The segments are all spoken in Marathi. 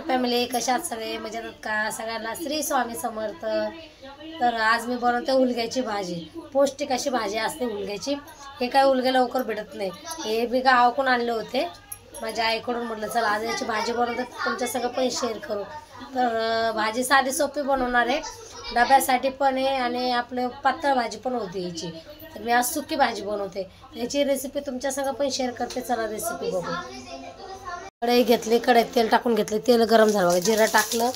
फॅमिली कशा आहात सगळे मजेत का? सगळ्यांना श्री स्वामी समर्थ। तर आज मी बनवते हुलग्याची भाजी। पौष्टिक अशी भाजी असते हुलग्याची। हे काय हुलगे लवकर भेटत नाही, हे मी गावाकडून आणले होते माझ्या आईकडून। म्हटलं चला आज याची भाजी बनवते, तुमच्या सगळं पण शेअर करू। तर भाजी साधी सोपी बनवणार आहे, डब्यासाठी पण आहे आणि आपलं पातळ भाजी पण होती याची। तर मी आज सुकी भाजी बनवते, याची रेसिपी तुमच्या सगळं पण शेअर करते। चला रेसिपी बघू। कढई घेतली, कढईत तेल टाकून घेतले, तेल गरम झालं बघा, जिरं टाकलं,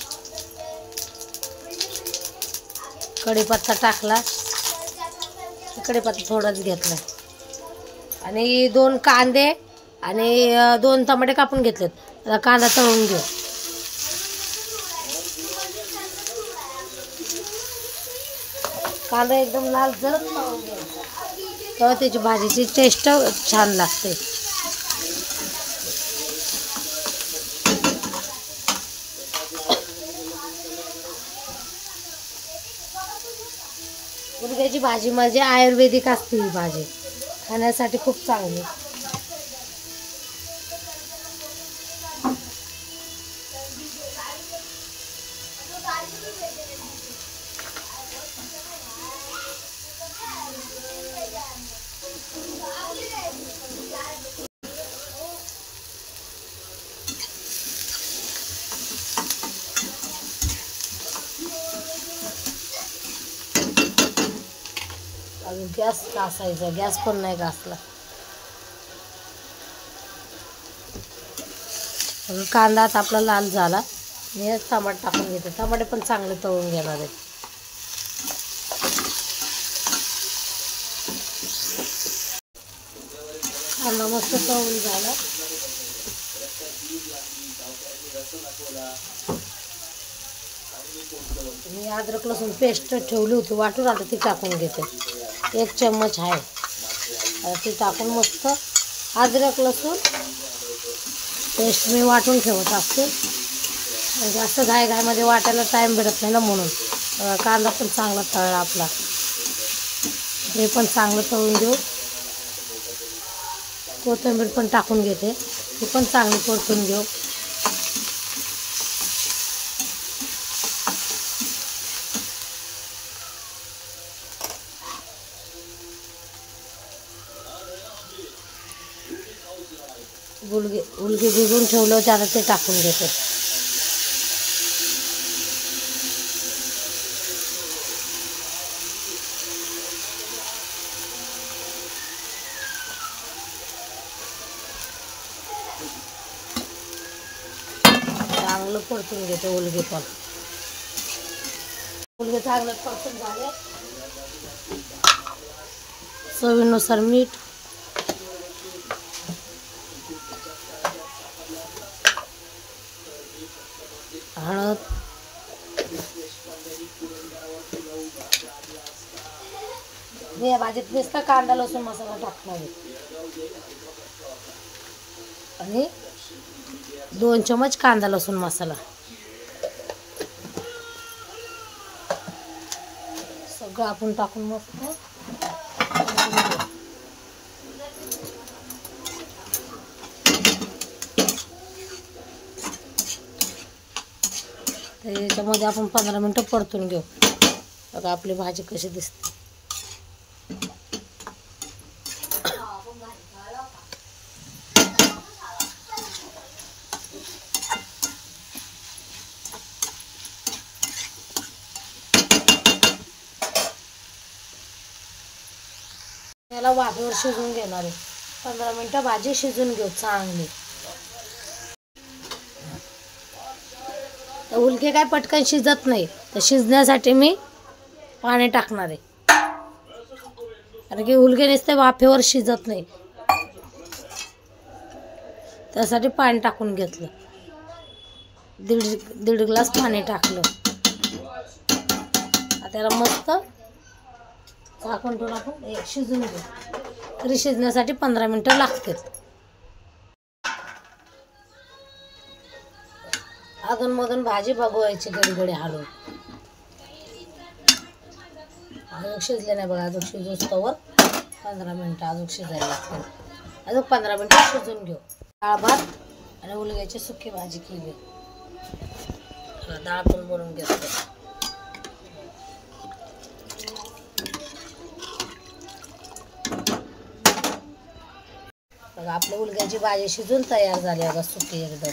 कढीपत्ता टाकला, कढीपत्ता थोडाच घेतला आणि 2 कांदे आणि 2 टमाटे कापून घेतलेत। आता कांदा तळून घेऊ। कांदा एकदम लाल जर तळून घ्यायचा, तेव्हा त्याची भाजीची टेस्ट छान लागते। हुलग्याची भाजी म्हणजे आयुर्वेदिक असते, ही भाजी खाण्यासाठी खूप चांगली। गॅस घासायचा, गॅस पण नाही घासला। कांदा आता आपला लाल झाला, मी टमाटे टाकून घेते। टमाटे पण चांगले तळून घेणार आहेत। कांदा मस्त तळून झाला, मी अद्रक लसूण पेस्ट ठेवली होती वाटून, आता ती टाकून घेते। 1 चम्मच आहे, आता ती टाकून मस्त अद्रक लसूण पेस्ट मी वाटून ठेवत असते, जास्त घाईमध्ये वाटायला टाईम भेटत नाही ना, म्हणून। कांदा पण चांगला तळला आपला, हे पण चांगलं तळून घेऊ। कोथिंबीर पण टाकून घेते, ती पण चांगली परतून घेऊ। हुलगे भिजवून ठेवलं होते, आता ते टाकून घेते। चांगलं परतून घेते हुलगे पण। हुलगे चांगलं परतून झाले, चवीनुसार मीठ, हळद, या भाजीत नुसता कांदा लसूण मसाला टाकणार आहे आणि 2 चमच कांदा लसूण मसाला, सगळं आपण टाकून मस्त याच्यामध्ये आपण 15 मिनिटं परतून घेऊ। बघा आपली भाजी कशी दिसते। याला वाफेवर शिजवून घेणार आहे, 15 मिनिटं भाजी शिजून घेऊ चांगली। हुलगे काय पटकन शिजत नाही, तर शिजण्यासाठी मी पाणी टाकणार आहे, कारण की हुलगे नुसते वाफेवर शिजत नाही, त्यासाठी पाणी टाकून घेतलं। दीड ग्लास पाणी टाकलं, त्याला मस्त झाकून ठेवून आपण शिजून घेऊ। तरी शिजण्यासाठी 15 मिनिटं लागतील। अधूनमधून भाजी बघवायची, गडीगडी हलवून। अजून शिजले नाही बघा, अजून शिजूस्तवर 15 मिनिटं अजून शिजायला लागतील। अजून 15 मिनिटं शिजून घेऊ। डाळ भात आणि हुलग्याची सुकी भाजी केली। डाळ पण बनवून घेतो. बघा आपली हुलग्याची भाजी शिजून तयार झाली बघा, सुकी एकदम.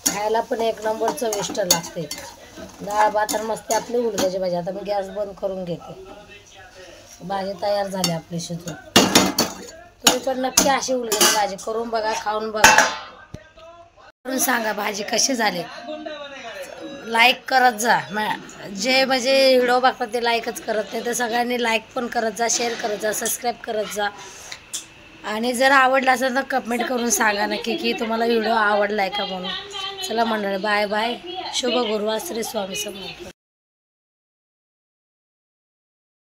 खायला पण एक नंबर चविष्ट लागते. डाळ भात मस्त आपली हुलग्याची भाजी. आता मी गॅस बंद करून घेते. भाजी तयार झाली आपली शिजून. तुम्ही पण नक्की अशी हुलग्याची भाजी करून बघा, खाऊन बघा, करून सांगा भाजी कशी झाली. लाईक करत जा. जे म्हणजे व्हिडिओ बघतात ते लाईकच करत नाही, तर सगळ्यांनी लाईक पण करत जा, शेअर करत जा, सबस्क्राईब करत जा. आणि जर आवडला असेल तर कमेंट करून सांगा नक्की की तुम्हाला व्हिडिओ आवडला आहे का म्हणून. चला मंडळी, बाय बाय. शुभ गुरुवार. श्री स्वामी समर्थ.